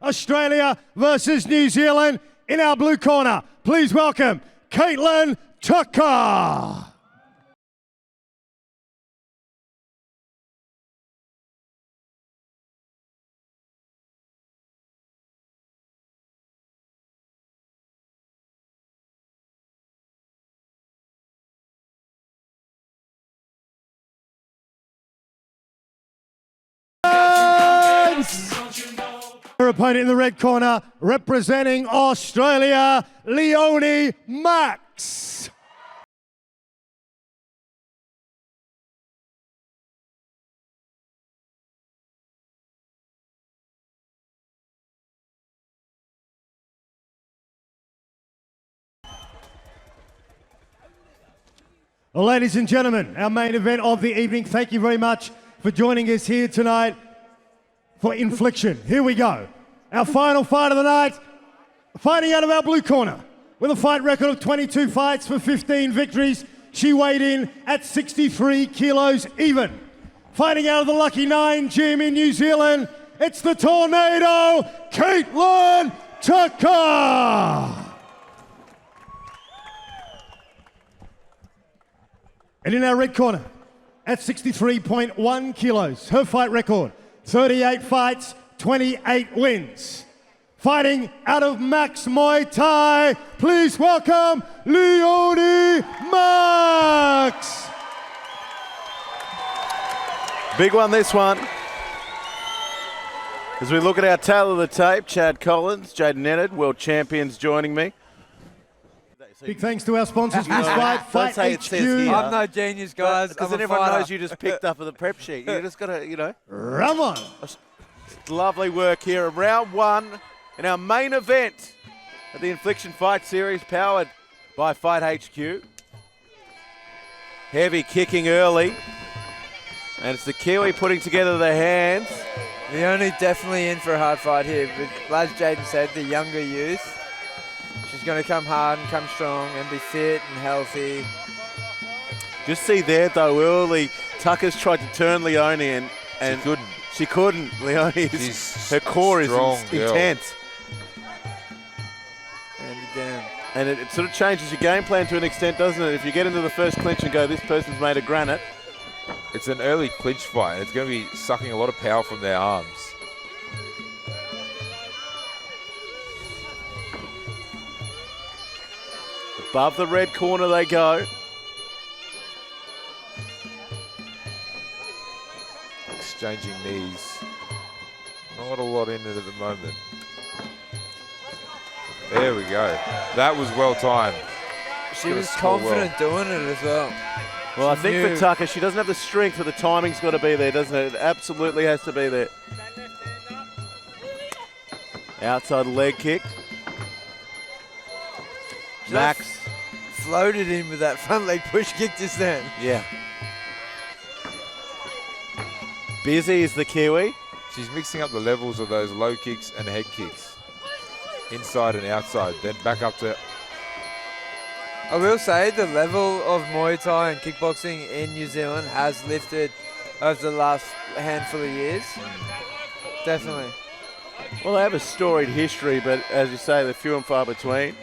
Australia versus New Zealand. In our blue corner, please welcome Kaitlyn Tucker. Her opponent in the red corner, representing Australia, Leonie Macks. Well, ladies and gentlemen, our main event of the evening, thank you very much for joining us here tonight for Infliction. Here we go. Our final fight of the night, fighting out of our blue corner with a fight record of 22 fights for 15 victories. She weighed in at 63 kilos even. Fighting out of the Lucky 9 gym in New Zealand, it's the Tornado, Kaitlyn Tucker. And in our red corner, at 63.1 kilos, her fight record, 38 fights, 28 wins. Fighting out of Macks Muay Thai, please welcome Leonie Macks. Big one, this one. As we look at our tail of the tape, Chad Collins, Jaden Nennard, world champions joining me. Big thanks to our sponsors for this fight, Fight HQ. I'm no genius, guys. Because then everyone knows you just picked up at the prep sheet. You just got to, you know. Ramon. Lovely work here. Round one in our main event of the Infliction Fight Series, powered by Fight HQ. Heavy kicking early. And it's the Kiwi putting together the hands. Leonie definitely in for a hard fight here. But as Jaden said, the younger youth. She's going to come hard and come strong and be fit and healthy. Just see there, though, early, Tucker's tried to turn Leonie and she couldn't. She couldn't. Leonie, her core is intense. And again. And it sort of changes your game plan to an extent, doesn't it? If you get into the first clinch and go, this person's made of granite. It's an early clinch fight. It's going to be sucking a lot of power from their arms. Above the red corner they go. Exchanging knees. Not a lot in it at the moment. There we go. That was well timed. She was confident doing it as well. Well, I think for Tucker, she doesn't have the strength, but the timing's got to be there, doesn't it? It absolutely has to be there. Outside leg kick. Macks floated in with that front leg push kick just then. Yeah. Busy is the Kiwi. She's mixing up the levels of those low kicks and head kicks. Inside and outside, then back up to... I will say the level of Muay Thai and kickboxing in New Zealand has lifted over the last handful of years. Definitely. Well, they have a storied history, but as you say, they're few and far between.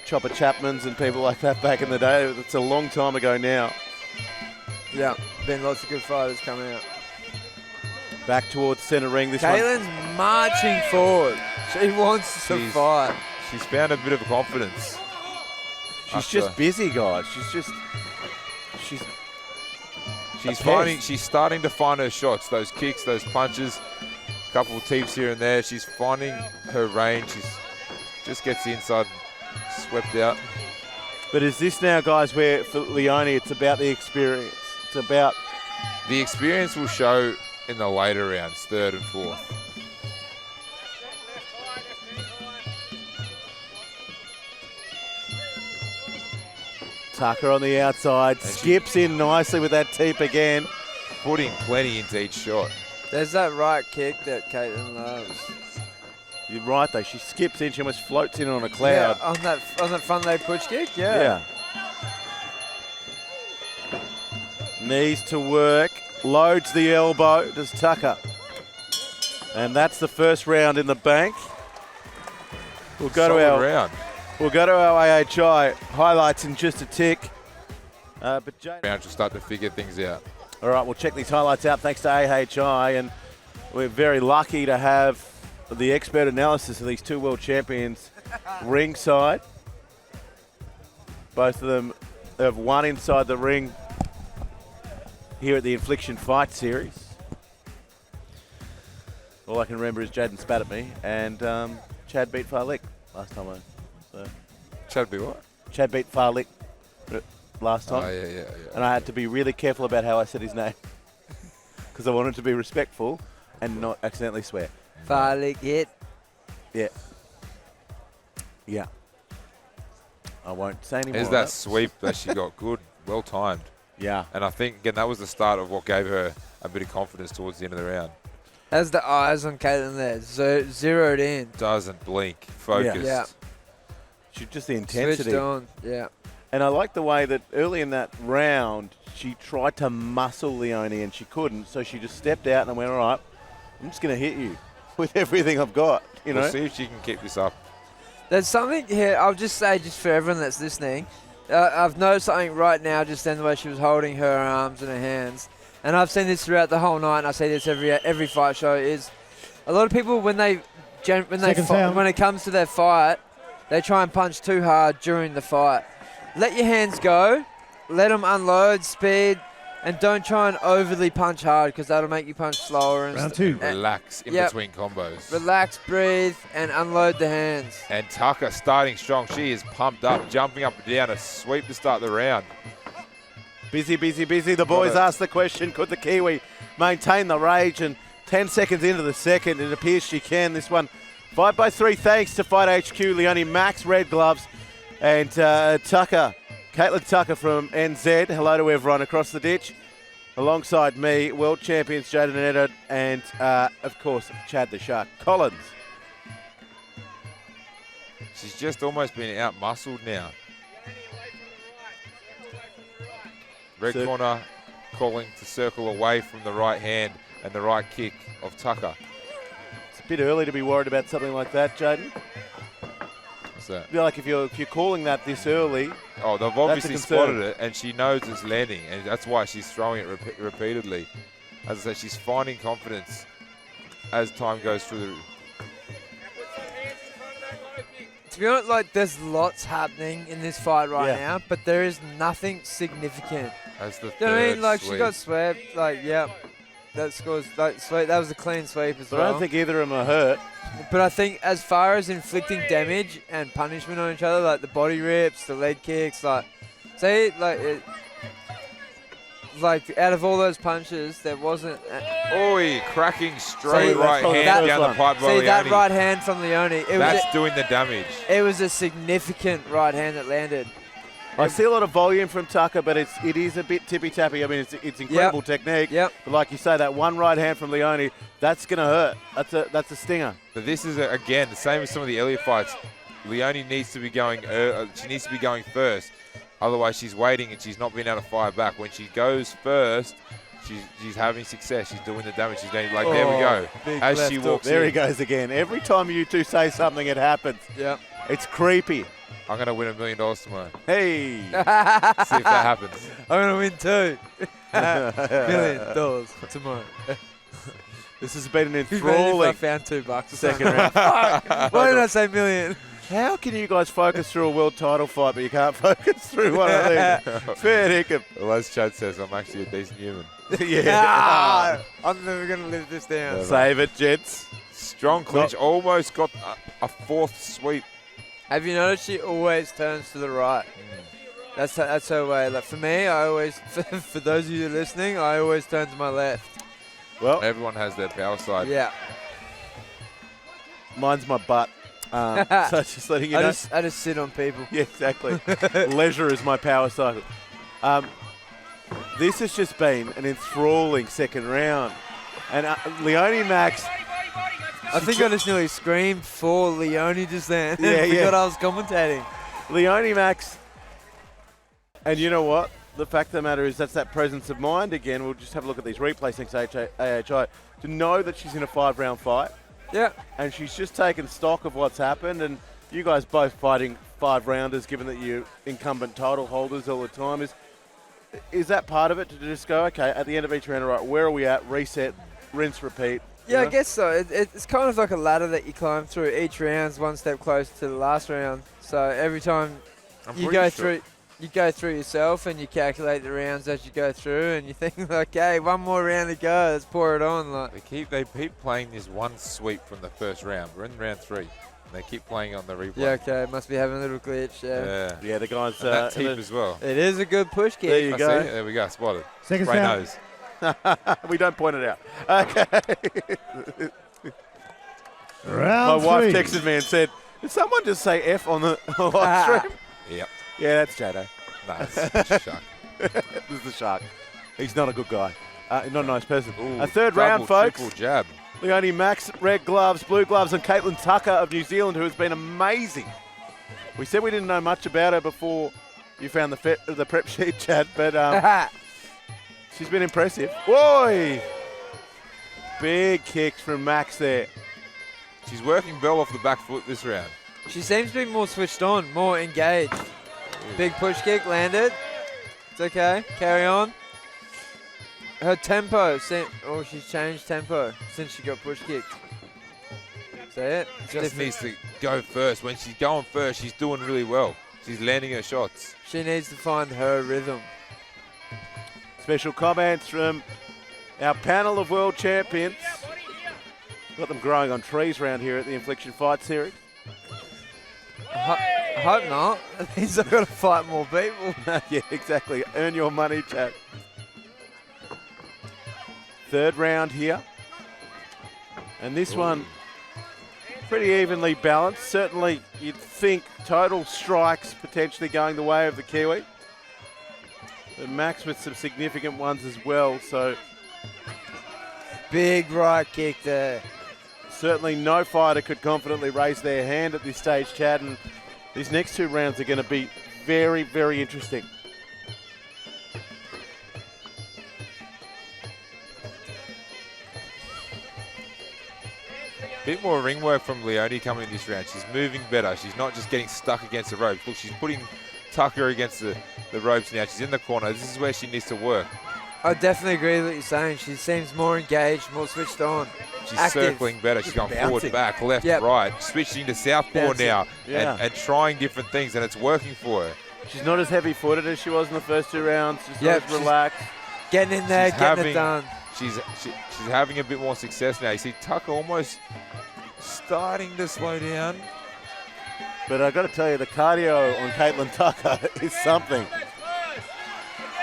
Chopper Chapmans and people like that back in the day. It's a long time ago now. Yeah, been lots of good fighters coming out. Back towards centre ring. This Kaitlyn's marching forward. She wants to fight. She's found a bit of confidence. She's just busy, guys. She's starting to find her shots. Those kicks, those punches, a couple of teeps here and there. She's finding her range. She's just gets the inside swept out. But is this now, guys, where for Leonie it's about the experience? It's about... The experience will show in the later rounds, third and fourth. Tucker on the outside, and skips in nicely with that teep again. Putting plenty into each shot. There's that right kick that Kaitlyn loves. You're right though, she skips in, she almost floats in on a cloud. Yeah, on that front leg push kick, yeah. Knees to work, loads the elbow, does Tucker. And that's the first round in the bank. We'll go Solid to our round. AHI highlights in just a tick. But Jane, Round will start to figure things out. all right, we'll check these highlights out thanks to AHI, and we're very lucky to have the expert analysis of these two world champions ringside. Both of them have won inside the ring here at the Infliction Fight Series. All I can remember is Jaden spat at me, and Chad beat Farlick last time. Chad be what? Chad beat Farlick last time. Oh, yeah. And I had to be really careful about how I said his name because I wanted to be respectful and not accidentally swear. Farlick hit. Yeah. I won't say any more. There's that sweep that she got good, well timed. Yeah. And I think, again, that was the start of what gave her a bit of confidence towards the end of the round. As the eyes on Kaitlyn there, zeroed in. Doesn't blink, focused. Yeah. Just the intensity. Switched on, yeah. And I like the way that early in that round, she tried to muscle Leonie and she couldn't, so she just stepped out and went, all right, I'm just going to hit you with everything I've got, you know? We'll see if she can keep this up. There's something here, I'll just say, just for everyone that's listening, I've noticed something right now, just then the way she was holding her arms and her hands, and I've seen this throughout the whole night, and I see this every fight show, is a lot of people, when it comes to their fight, they try and punch too hard during the fight. Let your hands go, let them unload, speed, and don't try and overly punch hard because that'll make you punch slower. And Round two. Relax in between combos. Relax, breathe, and unload the hands. And Tucker starting strong. She is pumped up, jumping up and down, a sweep to start the round. Busy. The boys asked the question, could the Kiwi maintain the rage? And 10 seconds into the second, it appears she can. This one, 5-3, thanks to Fight HQ, Leonie Macks, red gloves, and Tucker. Kaitlyn Tucker from NZ. Hello to everyone across the ditch. Alongside me, world champions Jaden Edward and, of course, Chad the Shark Collins. She's just almost been out-muscled now. Red corner calling to circle away from the right hand and the right kick of Tucker. It's a bit early to be worried about something like that, Jaden. What's that? I feel like if you're calling that this early. Oh, they've obviously spotted it, and she knows it's landing, and that's why she's throwing it repeatedly. As I said, she's finding confidence as time goes through. To be honest, like, there's lots happening in this fight right now, but there is nothing significant. As the You know what I mean? third Like, sweep. she got swept. Like, yep. That scores, like, sweep. That was a clean sweep as But well. I don't think either of them are hurt. But I think as far as inflicting damage and punishment on each other, like the body rips, the leg kicks, like, say, like out of all those punches, there wasn't. Oi, cracking straight right probably hand the down first the pipe by See, Leonie. that right hand from Leonie, That's doing the damage. it was a significant right hand that landed. I see a lot of volume from Tucker, but it is a bit tippy-tappy. I mean, it's incredible technique. Yep. But like you say, that one right hand from Leonie, that's going to hurt. That's a stinger. But this is, again, the same as some of the earlier fights. Leonie needs to be going, she needs to be going first. Otherwise, she's waiting and she's not being able to fire back. When she goes first, she's having success. She's doing the damage. She's doing, like, there we go. As she walks There in. he goes again. Every time you two say something, it happens. Yep. It's creepy. I'm going to win $1 million tomorrow. Hey. See if that happens. I'm gonna win $2 million tomorrow. This has been an Imagine if I enthralling found $2 second round. Why did I say million? How can you guys focus through a world title fight, but you can't focus through one of these? Fair dinkum. Well, as Chad says, I'm actually a decent human. Yeah. I'm never gonna live this down. Save it, gents. Strong clinch. Almost got a fourth sweep. Have you noticed she always turns to the right? That's her way. Like for me, I always, for those of you listening, I always turn to my left. Well, Everyone has their power side. Yeah. mine's my butt. So just letting you know. I just sit on people. Yeah, exactly. Leisure is my power cycle. This has just been an enthralling second round. And Leonie Macks. I think I just nearly screamed for Leonie just then. Yeah, Forgot I was commentating. Leonie Macks. And you know what? the fact of the matter is that's that presence of mind again. We'll just have a look at these replays next AHI to know that she's in a 5-round fight. Yeah. And she's just taken stock of what's happened. And you guys both fighting 5-rounders, given that you're incumbent title holders all the time. Is that part of it to just go, okay, at the end of each round, right, where are we at? Reset, rinse, repeat. Yeah, I guess so. It's kind of like a ladder that you climb through. Each round's one step closer to the last round. So every time you go through yourself and you calculate the rounds as you go through, and you think, like, hey, one more round to go. Let's pour it on. Like They keep playing this one sweep from the first round. We're in round 3. And they keep playing on the replay. Yeah, okay. Must be having a little glitch. Yeah, the guys. That tip as well. It is a good push kick. There you go. See? There we go. Spotted. Second Ray round. knows. We don't point it out. Okay. Round My wife 3. texted me and said, did someone just say F on the live stream? Yep. Yeah, that's Jado. No, it's shark. This is the shark. He's not a good guy. Not a nice person. Ooh, A third round, folks. Triple jab. Leonie Macks, red gloves, blue gloves, and Kaitlyn Tucker of New Zealand, who has been amazing. We said we didn't know much about her before you found the prep sheet, Chad, but she's been impressive. Whoa! Big kicks from Macks there. She's working Bell off the back foot this round. She seems to be more switched on, more engaged. Big push kick landed. It's okay. Carry on. Her tempo. She's changed tempo since she got push kicked. See it? It's Just different. needs to go first. When she's going first, she's doing really well. She's landing her shots. She needs to find her rhythm. Special comments from our panel of world champions. Got them growing on trees around here at the Infliction Fight Series. I hope not. That means I've got to fight more people. Yeah, exactly. Earn your money, Chad. Third round here. And this one, pretty evenly balanced. Certainly, you'd think total strikes potentially going the way of the Kiwi. But Max with some significant ones as well. So Big right kick there. certainly no fighter could confidently raise their hand at this stage, Chad. And these next 2 rounds are going to be very, very interesting. Bit more ring work from Leonie coming in this round. She's moving better. She's not just getting stuck against the ropes. Look, she's putting Tucker against the ropes now. She's in the corner. This is where she needs to work. I definitely agree with what you're saying. She seems more engaged, more switched on. She's Active. circling better. She's going bouncing. forward, back, left, Yep. right. Switching to southpaw Bouncing. now Yeah. and trying different things, and it's working for her. She's not as heavy-footed as she was in the first 2 rounds. Just Yep, not as she's- relaxed. Getting in there, She's getting it done. She's having a bit more success now. You see Tucker almost starting to slow down. But I've got to tell you, the cardio on Kaitlyn Tucker is something.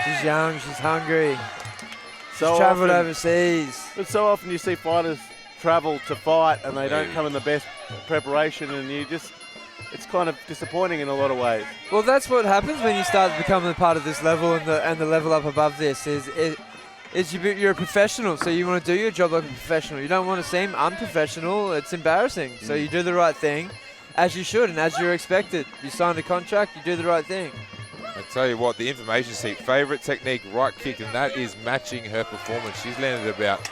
She's young, she's hungry. So She's travelled often- overseas. But so often you see fighters travel to fight and they don't Yeah. come in the best preparation, and it's kind of disappointing in a lot of ways. Well, that's what happens when you start becoming a part of this level and the level up above this is you're a professional, so you want to do your job like a professional. You don't want to seem unprofessional. It's embarrassing. So you do the right thing, as you should and as you're expected. You signed a contract, you do the right thing. I tell you what, the information sheet, favourite technique, right kick, and that is matching her performance. She's landed about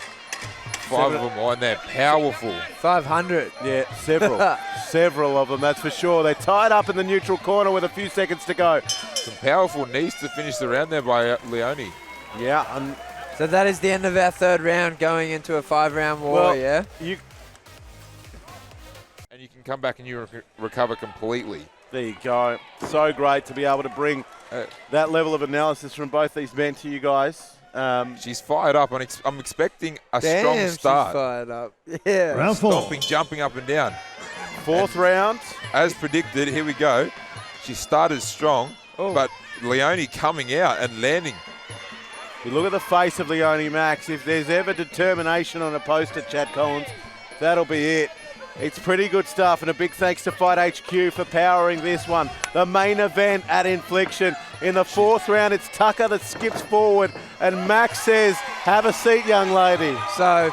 5 of them on there. Powerful. 500. Yeah, several of them, that's for sure. They're tied up in the neutral corner with a few seconds to go. Some powerful knees to finish the round there by Leonie. Yeah, and So that is the end of our 3rd round, going into a 5-round war, well, yeah? And you can come back and you recover completely. There you go. So great to be able to bring that level of analysis from both these men to you guys. She's fired up, and I'm expecting a Damn, strong she's start. fired up. Yeah. Round 4. Stomping, jumping up and down. 4th round. As predicted, here we go. She started strong, Oh. but Leonie coming out and landing. You look at the face of Leonie Macks. If there's ever determination on a poster, Chad Collins, that'll be it. It's pretty good stuff, and a big thanks to Fight HQ for powering this one. The main event at Infliction. In the 4th round, it's Tucker that skips forward, and Max says, have a seat, young lady. So,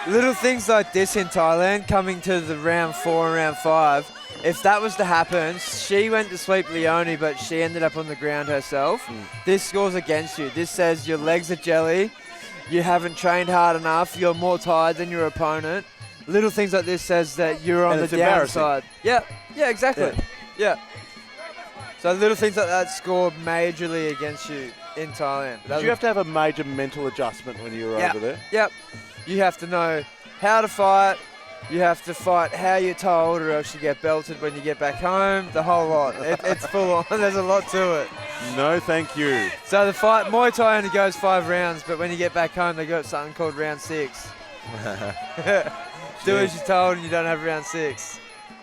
little things like this in Thailand, coming to the round 4 and round 5, if that was to happen, she went to sweep Leonie, but she ended up on the ground herself. This scores against you. This says your legs are jelly, you haven't trained hard enough, you're more tired than your opponent. Little things like this says that you're on the downside. Yeah, exactly. Yeah. So little things like that score majorly against you in Thailand. Did you have to have a major mental adjustment when you were over there? Yep. You have to know how to fight. You have to fight how you're told, or else you get belted when you get back home. The whole lot. It's full on. There's a lot to it. No, thank you. So the fight, Muay Thai only goes 5 rounds, but when you get back home, they got something called round 6. Do as you're told, and you don't have round 6.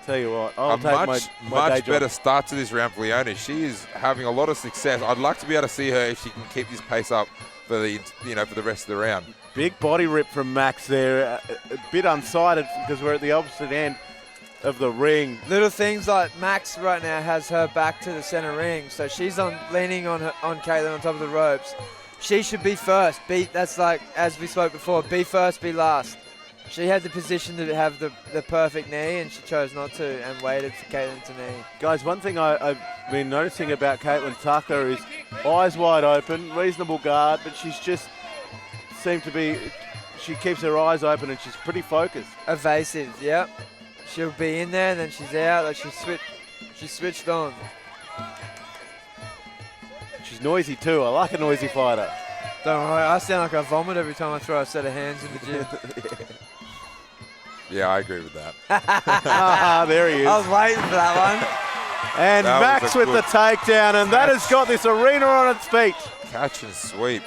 Tell you what, I'll take my much better start to this round for Leonie. She is having a lot of success. I'd like to be able to see her if she can keep this pace up for the for the rest of the round. Big body rip from Max there. A bit unsighted because we're at the opposite end of the ring. Little things like Max right now has her back to the center ring, so she's leaning on Kaitlyn on top of the ropes. She should be first. That's like, as we spoke before, be first, be last. She had the position to have the perfect knee, and she chose not to and waited for Kaitlyn to knee. Guys, one thing I've been noticing about Kaitlyn Tucker is eyes wide open, reasonable guard, but she's just seemed to be, she keeps her eyes open and she's pretty focused. Evasive, yep. She'll be in there, and then she's out. Like she switched on. She's noisy too. I like a noisy fighter. Don't worry, I sound like I vomit every time I throw a set of hands in the gym. Yeah, I agree with that. There he is. I was waiting for that one. And That Max with the takedown, and that has got this arena on its feet. Catch and sweep.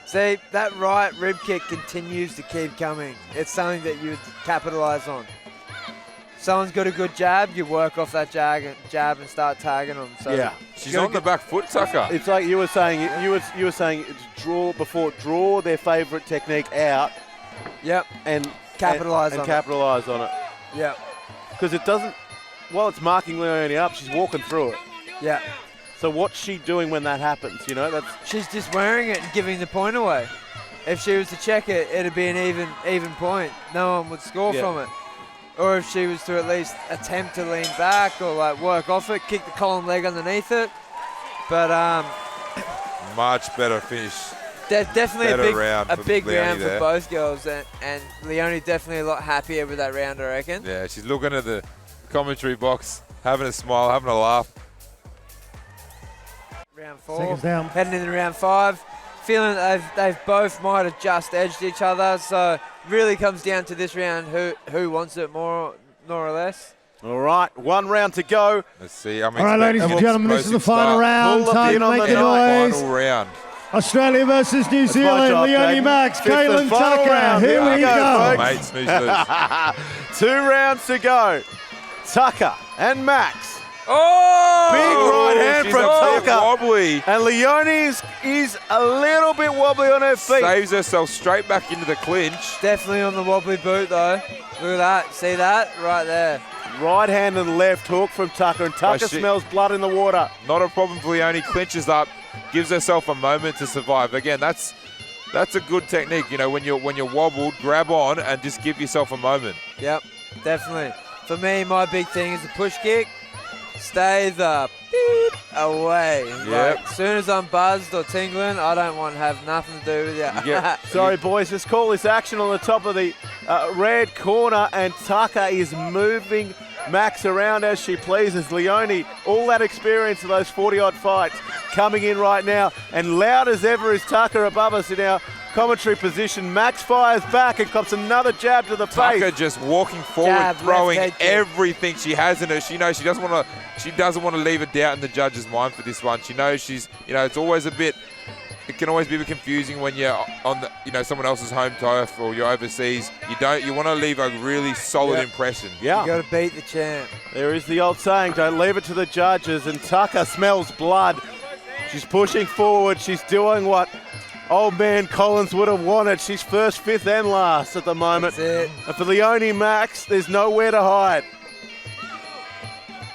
See, that right rib kick continues to keep coming. It's something that you would capitalise on. Someone's got a good jab, you work off that jab and start tagging them. So Yeah. She's on the back foot, Tucker. It's like you were saying. You were saying it's draw their favourite technique out. Yep. And Capitalise on it. Capitalise on it. Yep. Because it doesn't. While it's marking Leonie up, she's walking through it. Yeah. So what's she doing when that happens? You know, that's. She's just wearing it and giving the point away. If she was to check it, it'd be an even point. No one would score from it. Or if she was to at least attempt to lean back or like work off it, kick the column leg underneath it. But Much better finish. definitely a big Leonie round there. for both girls, and Leonie definitely a lot happier with that round, I reckon. Yeah, she's looking at the commentary box, having a smile, having a laugh. Round 4. Seconds down. Heading into round 5. Feeling that they've both might have just edged each other, so really comes down to this round who wants it more or less. All right, 1 round to go. Let's see. All right, ladies and gentlemen, this is the final round. Pull the Time pin to on make the the night. noise. Final round. Australia versus New my Zealand. job, Leonie Jaden. Macks, Fifth and Kaitlyn final Tucker. round. Here we go. Mate, snooze loose. 2 rounds to go. Tucker and Max. Oh! Big right hand she's from a bit Tucker. wobbly. And Leonie is a little bit wobbly on her feet. Saves herself straight back into the clinch. Definitely on the wobbly boot though. Look at that. See that? Right there. Right hand and left hook from Tucker, and Tucker she- smells blood in the water. Not a problem for Leonie. Clinches up, gives herself a moment to survive. Again, that's a good technique. You know, when you're wobbled, grab on and just give yourself a moment. Yep, definitely. For me, my big thing is the push kick. Stay the beep away. Yep. Like, as soon as I'm buzzed or tingling, I don't want to have nothing to do with you. get- Sorry, boys, just call this action on the top of the red corner, and Tucker is moving Max around as she pleases. Leonie, all that experience of those 40-odd fights coming in right now, and loud as ever is Tucker above us in our commentary position. Max fires back and cops another jab to the face. Tucker just walking forward, Jab, throwing left head kick. everything she has in her. She knows she doesn't want to leave a doubt in the judge's mind for this one. She knows she's, it's always it can always be a bit confusing when you're on someone else's home turf or you're overseas. You want to leave a really solid impression. Yeah. You got to beat the champ. There is the old saying, don't leave it to the judges, and Tucker smells blood. She's pushing forward. She's doing what old man Collins would have wanted. She's first, fifth, and last at the moment. That's it. And for Leonie Macks, there's nowhere to hide.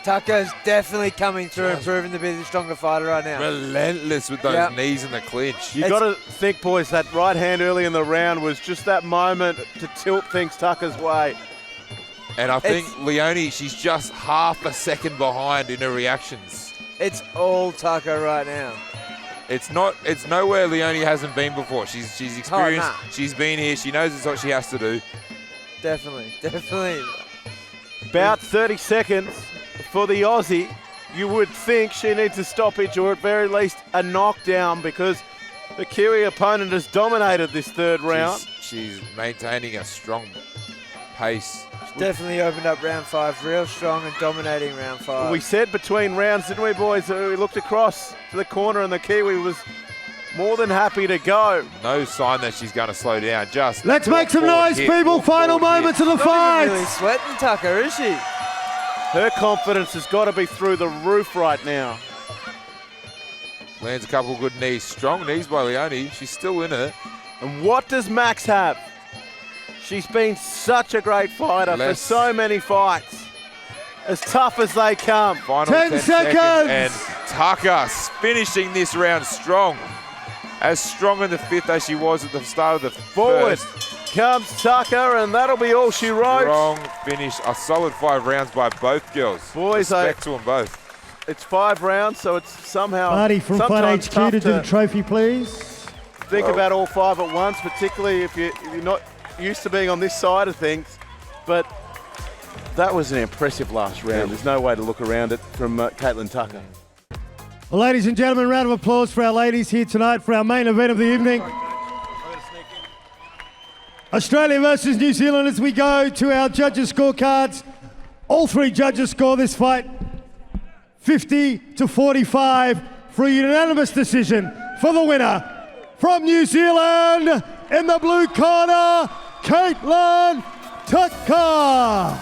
Tucker's definitely coming through and proving to be the stronger fighter right now. Relentless with those Yep. knees in the clinch. You got to think, boys, that right hand early in the round was just that moment to tilt things Tucker's way. And I think Leonie, she's just half a second behind in her reactions. It's all Tucker right now. It's nowhere Leonie hasn't been before. She's experienced. She's been here. She knows it's what she has to do. Definitely. About 30 seconds for the Aussie. You would think she needs a stoppage or at very least a knockdown because the Kiwi opponent has dominated this third round. She's maintaining a strong pace. Definitely opened up round 5 real strong and dominating round 5. We said between rounds, didn't we, boys? We looked across to the corner and the Kiwi was more than happy to go. No sign that she's going to slow down. Just let's make some noise, people. Final moments of the fight. Not even really sweating Tucker, is she? Her confidence has got to be through the roof right now. Lands a couple good knees. Strong knees by Leonie. She's still in it. And what does Macks have? She's been such a great fighter for so many fights. As tough as they come. Final 10 seconds. And Tucker finishing this round strong. As strong in the 5th as she was at the start of the Forward first. Comes Tucker, and that'll be all she wrote. Strong finish. A solid 5 rounds by both girls. Boys, respect to them both. It's 5 rounds, so it's somehow Marty from Fight HQ to do the trophy, please. Think about all 5 at once, particularly if you're not used to being on this side of things. But that was an impressive last round. There's no way to look around it from Kaitlyn Tucker. Well, ladies and gentlemen, round of applause for our ladies here tonight for our main event of the evening. Australia versus New Zealand as we go to our judges' scorecards. All 3 judges score this fight 50-45 for a unanimous decision for the winner from New Zealand in the blue corner, Kaitlyn Tucker.